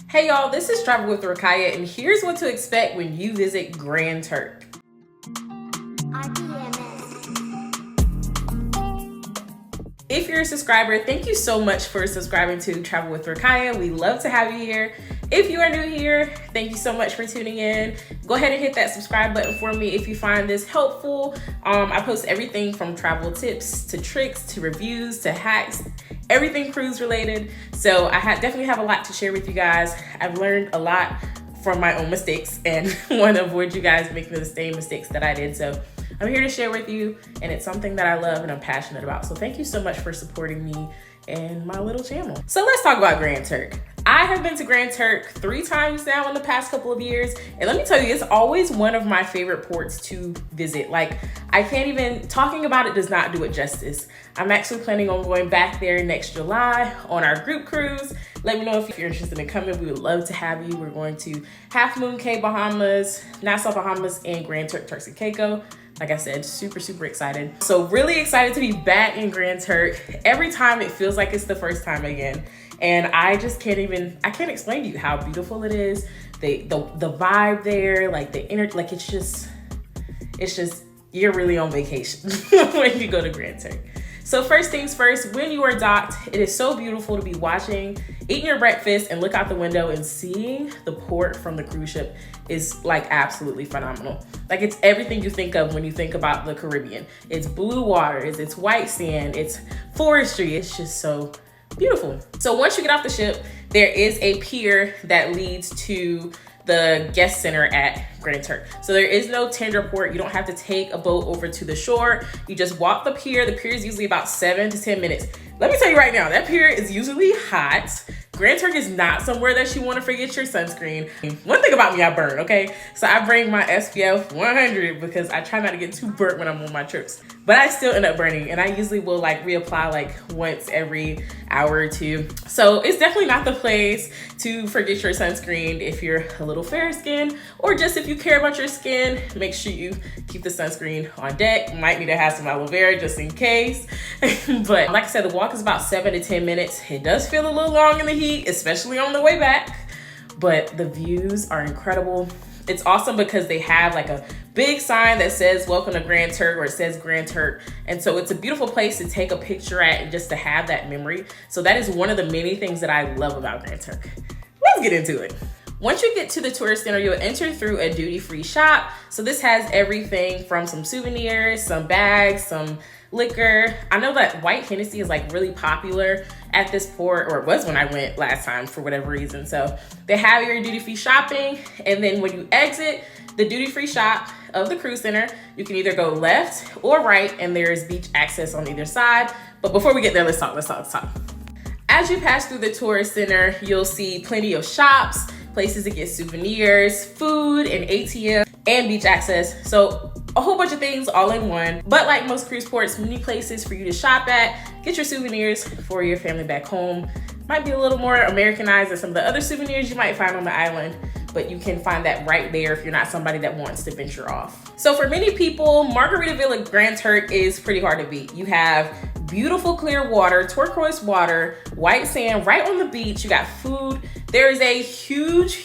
Hey y'all, this is Travel with Rakaya, and here's what to expect when you visit Grand Turk. If you're a subscriber, thank you so much for subscribing to Travel with Rakaya. We love to have you here. If you are new here, thank you so much for tuning in. Go ahead and hit that subscribe button for me if you find this helpful. I post everything from travel tips to tricks to reviews to hacks, everything cruise related. So I definitely have a lot to share with you guys. I've learned a lot from my own mistakes and want to avoid you guys making the same mistakes that I did. So I'm here to share with you, and it's something that I love and I'm passionate about. So thank you so much for supporting me and my little channel. So let's talk about Grand Turk. I have been to Grand Turk 3 times now in the past couple of years. And let me tell you, it's always one of my favorite ports to visit. Like, I can't even, talking about it does not do it justice. I'm actually planning on going back there next July on our group cruise. Let me know if you're interested in coming. We would love to have you. We're going to Half Moon Cay, Bahamas, Nassau, Bahamas, and Grand Turk, Turks and Caicos. Like I said, super, super excited. So really excited to be back in Grand Turk. Every time it feels like it's the first time again. And I just can't explain to you how beautiful it is. The vibe there, like the energy, like it's just, you're really on vacation when you go to Grand Turk. So first things first, when you are docked, it is so beautiful to be watching, eating your breakfast and look out the window and seeing the port from the cruise ship is like absolutely phenomenal. Like, it's everything you think of when you think about the Caribbean. It's blue waters, it's white sand, it's forestry. It's just so beautiful. So once you get off the ship, there is a pier that leads to the guest center at Grand Turk. So there is no tender port. You don't have to take a boat over to the shore. You just walk the pier. The pier is usually about 7 to 10 minutes. Let me tell you right now, that pier is usually hot. Grand Turk is not somewhere that you want to forget your sunscreen. One thing about me, I burn, okay? So I bring my SPF 100 because I try not to get too burnt when I'm on my trips. But I still end up burning, and I usually will like reapply like once every hour or two. So it's definitely not the place to forget your sunscreen if you're a little fair skinned, or just if you care about your skin, make sure you keep the sunscreen on deck. Might need to have some aloe vera just in case. But like I said, the walk is about 7 to 10 minutes. It does feel a little long in the heat, especially on the way back, but the views are incredible. It's awesome because they have like a big sign that says welcome to Grand Turk, or it says Grand Turk. And so it's a beautiful place to take a picture at and just to have that memory. So that is one of the many things that I love about Grand Turk. Let's get into it. Once you get to the tourist center, you'll enter through a duty-free shop. So this has everything from some souvenirs, some bags, some liquor. I know that white Hennessy is like really popular at this port, or it was when I went last time for whatever reason. So they have your duty-free shopping, and then when you exit the duty-free shop of the cruise center, you can either go left or right, and there's beach access on either side. But before we get there, let's talk. As you pass through the tourist center, you'll see plenty of shops, places to get souvenirs, food, and ATM, and beach access. So a whole bunch of things all in one. But like most cruise ports, many places for you to shop at, get your souvenirs for your family back home. Might be a little more Americanized than some of the other souvenirs you might find on the island, but you can find that right there if you're not somebody that wants to venture off. So for many people, Margaritaville at Grand Turk is pretty hard to beat. You have beautiful clear water, turquoise water, white sand right on the beach. You got food. There is a huge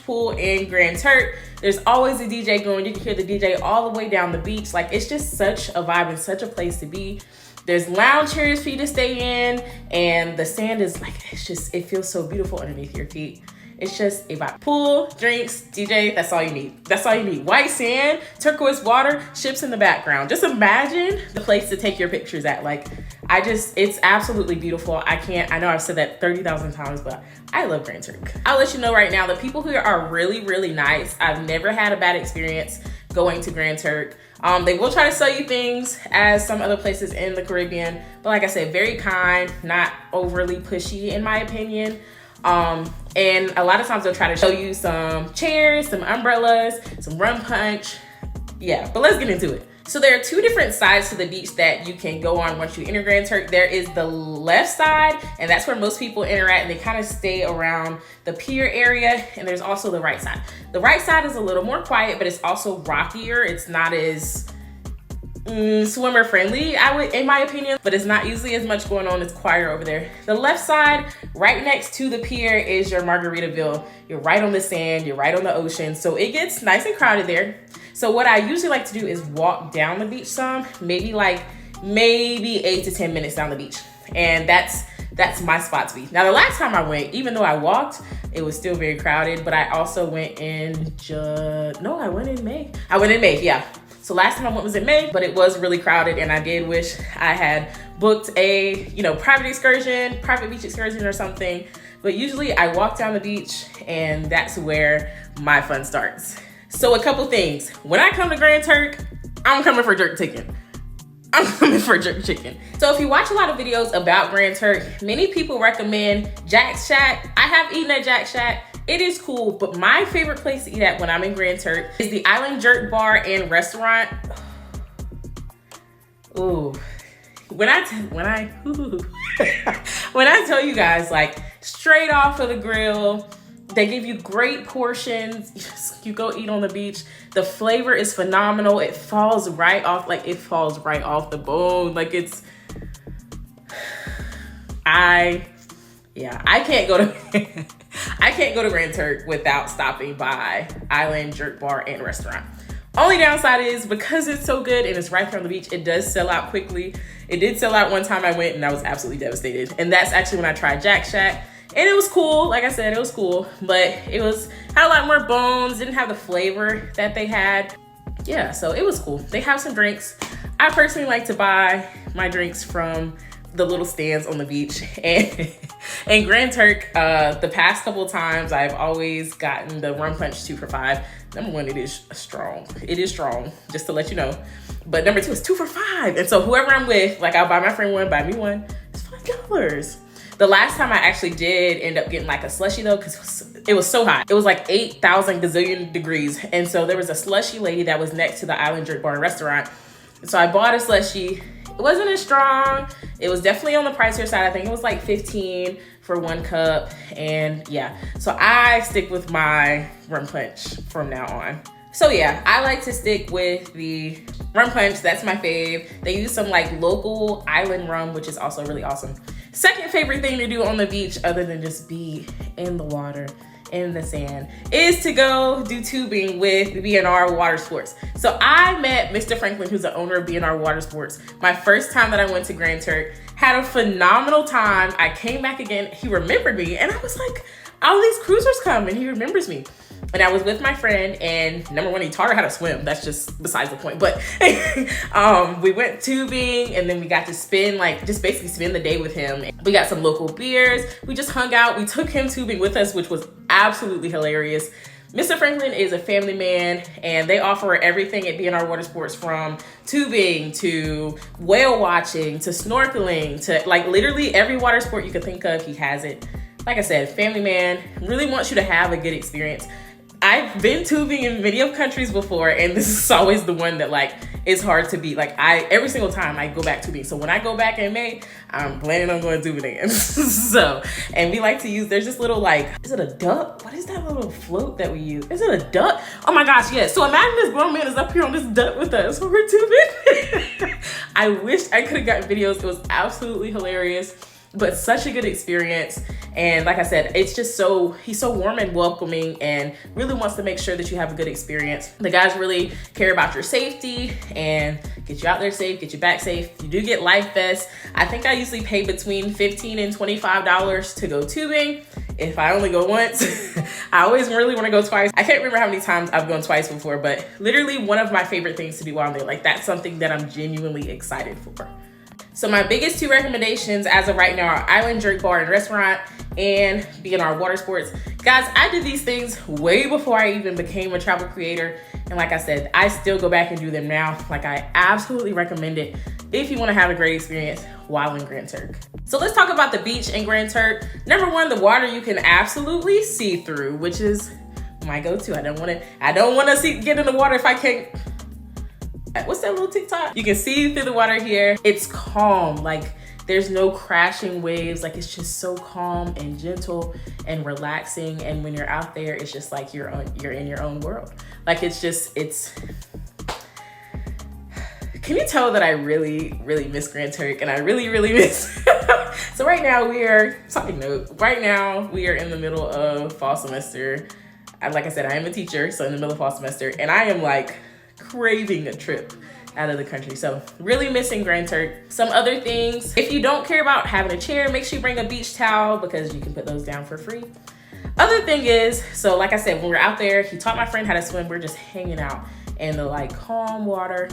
pool in Grand Turk. There's always a DJ going. You can hear the DJ all the way down the beach. Like, it's just such a vibe and such a place to be. There's lounge chairs for you to stay in, and the sand is like, it feels so beautiful underneath your feet. It's just a vibe. Pool, drinks, DJ, that's all you need. That's all you need. White sand, turquoise water, ships in the background. Just imagine the place to take your pictures at. Like, it's absolutely beautiful. I know I've said that 30,000 times, but I love Grand Turk. I'll let you know right now, the people here are really, really nice. I've never had a bad experience going to Grand Turk. They will try to sell you things as some other places in the Caribbean, but like I said, very kind, not overly pushy in my opinion. And a lot of times they'll try to show you some chairs, some umbrellas, some rum punch. Yeah, but let's get into it. So there are 2 different sides to the beach that you can go on once you enter Grand Turk. There is the left side, and that's where most people enter at, and they kind of stay around the pier area. And there's also the right side. The right side is a little more quiet, but it's also rockier. It's not as swimmer friendly, I would, in my opinion, but it's not usually as much going on. It's quieter over there. The left side, right next to the pier, is your Margaritaville. You're right on the sand, you're right on the ocean, so it gets nice and crowded there. So what I usually like to do is walk down the beach some, maybe 8 to 10 minutes down the beach, and that's my spot to be. Now the last time I went, even though I walked, it was still very crowded, but I also went in I went in May. I went in May, yeah. So last time I went was in May, but it was really crowded, and I did wish I had booked a, private beach excursion or something. But usually I walk down the beach, and that's where my fun starts. So a couple things. When I come to Grand Turk, I'm coming for jerk chicken. So if you watch a lot of videos about Grand Turk, many people recommend Jack Shack. I have eaten at Jack Shack. It is cool, but my favorite place to eat at when I'm in Grand Turk is the Island Jerk Bar and Restaurant. Ooh, when I tell you guys, like, straight off of the grill, they give you great portions. You go eat on the beach. The flavor is phenomenal. It falls right off the bone. Like, I can't go to Grand Turk without stopping by Island Jerk Bar and Restaurant. Only downside is because it's so good and it's right there on the beach, it does sell out quickly. It did sell out one time I went and I was absolutely devastated. And that's actually when I tried Jack Shack. And it was cool. Like I said, it was cool, but had a lot more bones, didn't have the flavor that they had. Yeah, so it was cool. They have some drinks. I personally like to buy my drinks from the little stands on the beach. And Grand Turk, the past couple of times, I've always gotten the rum punch 2 for $5. Number 1, it is strong. It is strong, just to let you know. But number 2 is 2 for $5. And so whoever I'm with, like, I'll buy my friend one, buy me one. It's $5. The last time I actually did end up getting like a slushie though, because it was so hot. It was like 8,000 gazillion degrees. And so there was a slushie lady that was next to the Island Jerk Bar and Restaurant. So I bought a slushie. It wasn't as strong. It was definitely on the pricier side. I think it was like $15 for 1 cup. And yeah, so I stick with my rum punch from now on. So yeah, I like to stick with the rum punch. That's my fave. They use some like local island rum, which is also really awesome. Second favorite thing to do on the beach, other than just be in the water, in the sand, is to go do tubing with B&R Watersports. So I met Mr. Franklin, who's the owner of B&R Watersports, my first time that I went to Grand Turk. Had a phenomenal time. I came back again. He remembered me, and I was like, all these cruisers come, and he remembers me. And I was with my friend, and number 1, he taught her how to swim. That's just besides the point. But we went tubing, and then we got to just basically spend the day with him. We got some local beers. We just hung out. We took him tubing with us, which was absolutely hilarious. Mr. Franklin is a family man, and they offer everything at B&R Watersports, from tubing to whale watching to snorkeling to like literally every water sport you could think of, he has it. Like I said, family man, really wants you to have a good experience. I've been tubing in many of countries before, and this is always the one that like is hard to beat. Like every single time I go back tubing. So when I go back in May, I'm planning on going tubing again. So, and we like to use, there's this little like, is it a duck? What is that little float that we use? Is it a duck? Oh my gosh, yes. So imagine this grown man is up here on this duck with us when we're tubing. I wish I could have gotten videos. It was absolutely hilarious, but such a good experience. And like I said, it's just he's so warm and welcoming and really wants to make sure that you have a good experience. The guys really care about your safety and get you out there safe, get you back safe. You do get life vests. I think I usually pay between $15 and $25 to go tubing. If I only go once, I always really want to go twice. I can't remember how many times I've gone twice before, but literally one of my favorite things to do while I'm there. Like, that's something that I'm genuinely excited for. So my biggest 2 recommendations as of right now are Island Jerk Bar and Restaurant and B&R Watersports. Guys, I did these things way before I even became a travel creator. And like I said, I still go back and do them now. Like, I absolutely recommend it if you want to have a great experience while in Grand Turk. So let's talk about the beach in Grand Turk. Number 1, the water you can absolutely see through, which is my go-to. I don't want to get in the water if I can't. What's that little TikTok? You can see through the water here. It's calm. Like, there's no crashing waves. Like, it's just so calm and gentle and relaxing. And when you're out there, it's just like you're in your own world. Like, it's can you tell that I really miss Grand Turk, and I really miss so right now we are in the middle of fall semester. Like I said, I am a teacher, so in the middle of fall semester, and I am like craving a trip out of the country. So really missing Grand Turk. Some other things, if you don't care about having a chair, make sure you bring a beach towel because you can put those down for free. Other thing is, so like I said, when we're out there, he taught my friend how to swim. We're just hanging out in the like calm water.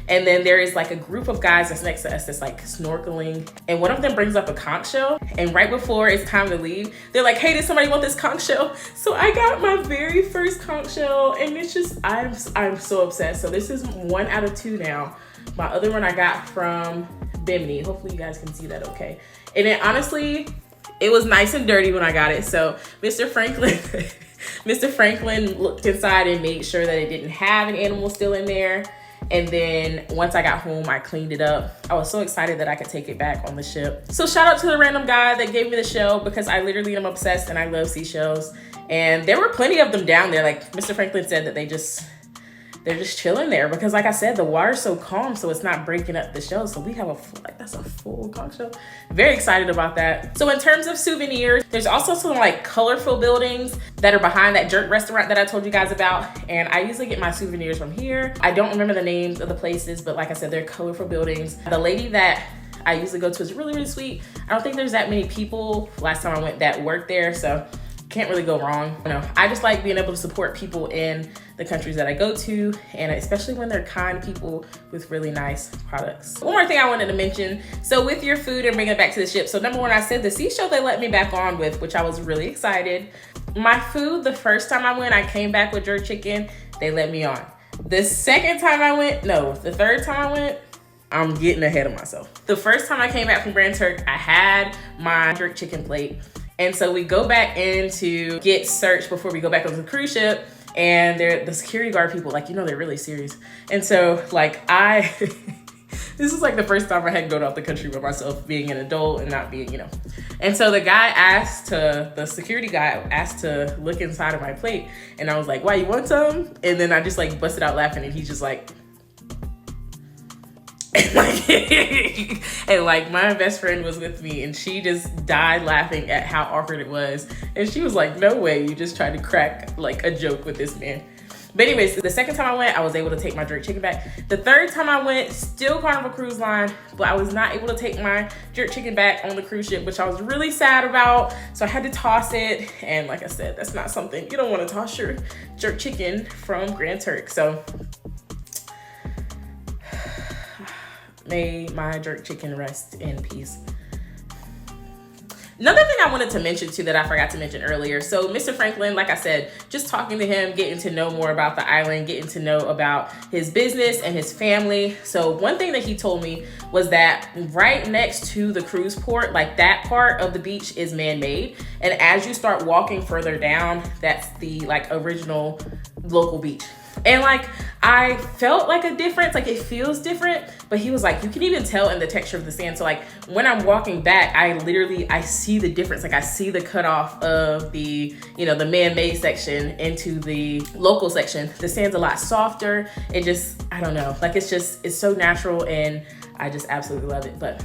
And then there is like a group of guys that's next to us that's like snorkeling. And one of them brings up a conch shell. And right before it's time to leave, they're like, hey, does somebody want this conch shell? So I got my very first conch shell, and it's just, I'm so obsessed. So this is 1 out of 2 now. My other one I got from Bimini. Hopefully you guys can see that okay. And then honestly, it was nice and dirty when I got it. So Mr. Franklin looked inside and made sure that it didn't have an animal still in there. And then once I got home, I cleaned it up. I was so excited that I could take it back on the ship. So shout out to the random guy that gave me the shell, because I literally am obsessed and I love seashells. And there were plenty of them down there. Like Mr. Franklin said that they're just chilling there because like I said, the water's so calm, so it's not breaking up the shells. So we have that's a full conch shell. Very excited about that. So in terms of souvenirs, there's also some like colorful buildings that are behind that jerk restaurant that I told you guys about. And I usually get my souvenirs from here. I don't remember the names of the places, but like I said, they're colorful buildings. The lady that I usually go to is really sweet. I don't think there's that many people last time I went that worked there, so can't really go wrong. I just like being able to support people in the countries that I go to, and especially when they're kind people with really nice products. One more thing I wanted to mention. So with your food and bringing it back to the ship. So number one, I said the seashell they let me back on with, which I was really excited. My food, the first time I went, I came back with jerk chicken. They let me on. The third time I went, I'm getting ahead of myself. The first time I came back from Grand Turk, I had my jerk chicken plate. And so we go back in to get searched before we go back on the cruise ship. And the security guard people, like, they're really serious. And so like this is like the first time I had to go out the country by myself, being an adult and not being, And so the security guy asked to look inside of my plate. And I was like, why, you want some? And then I just like busted out laughing, and he's just like, and like my best friend was with me, and she just died laughing at how awkward it was. And she was like, no way, you just tried to crack like a joke with this man. But anyways, the second time I went, I was able to take my jerk chicken back. The third time I went, still Carnival Cruise Line, but I was not able to take my jerk chicken back on the cruise ship, which I was really sad about. So I had to toss it. And like I said, that's not something, you don't want to toss your jerk chicken from Grand Turk. So may my jerk chicken rest in peace. Another thing I wanted to mention too that I forgot to mention earlier. So Mr. Franklin, like I said, just talking to him, getting to know more about the island, getting to know about his business and his family. So one thing that he told me was that right next to the cruise port, like that part of the beach is man-made. And as you start walking further down, that's the like original local beach. And like, I felt like a difference, like it feels different, but he was like, you can even tell in the texture of the sand. So like when I'm walking back, I see the difference. Like I see the cutoff of the, the man-made section into the local section. The sand's a lot softer. It just, I don't know, like it's so natural, and I just absolutely love it. But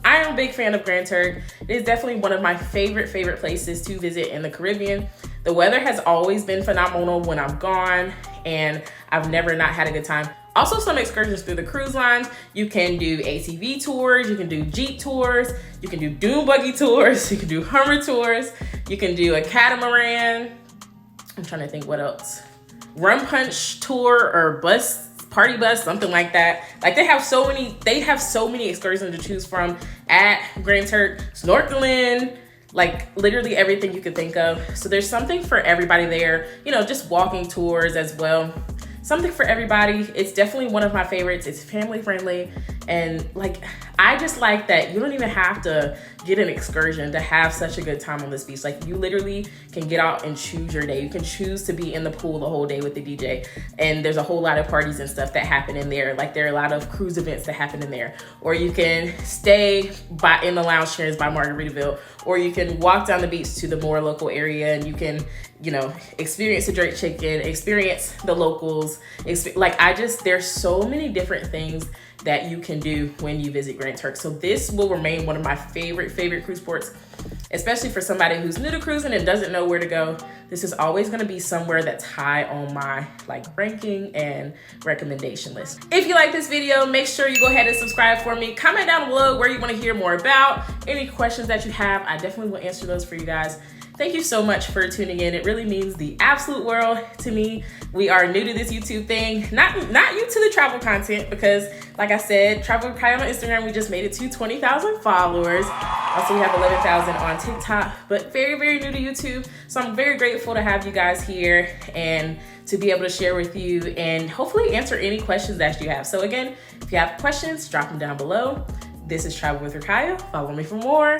I am a big fan of Grand Turk. It is definitely one of my favorite places to visit in the Caribbean. The weather has always been phenomenal when I'm gone, and I've never not had a good time. Also, some excursions through the cruise lines. You can do ATV tours, you can do Jeep tours, you can do dune buggy tours, you can do Hummer tours, you can do a catamaran. I'm trying to think what else. Rum punch tour or party bus, something like that. Like they have so many excursions to choose from at Grand Turk. Snorkeling, like literally everything you could think of. So there's something for everybody there, just walking tours as well. Something for everybody. It's definitely one of my favorites. It's family friendly, And like, I just like that you don't even have to get an excursion to have such a good time on this beach. Like, you literally can get out and choose your day. You can choose to be in the pool the whole day with the DJ. And there's a whole lot of parties and stuff that happen in there. Like, there are a lot of cruise events that happen in there. Or you can stay in the lounge chairs by Margaritaville. Or you can walk down the beach to the more local area and you can, you know, experience the jerk chicken, experience the locals. There's so many different things that you can do when you visit Grand Turk. So this will remain one of my favorite cruise ports, especially for somebody who's new to cruising and doesn't know where to go. This is always gonna be somewhere that's high on my ranking and recommendation list. If you like this video, make sure you go ahead and subscribe for me. Comment down below where you wanna hear more about. Any questions that you have, I definitely will answer those for you guys. Thank you so much for tuning in. It really means the absolute world to me. We are new to this YouTube thing. Not new to the travel content because, like I said, Travel with Kai on Instagram, we just made it to 20,000 followers. Also, we have 11,000 on TikTok, but very new to YouTube. So I'm very grateful to have you guys here and to be able to share with you and hopefully answer any questions that you have. So again, if you have questions, drop them down below. This is Travel with Rakaya. Follow me for more.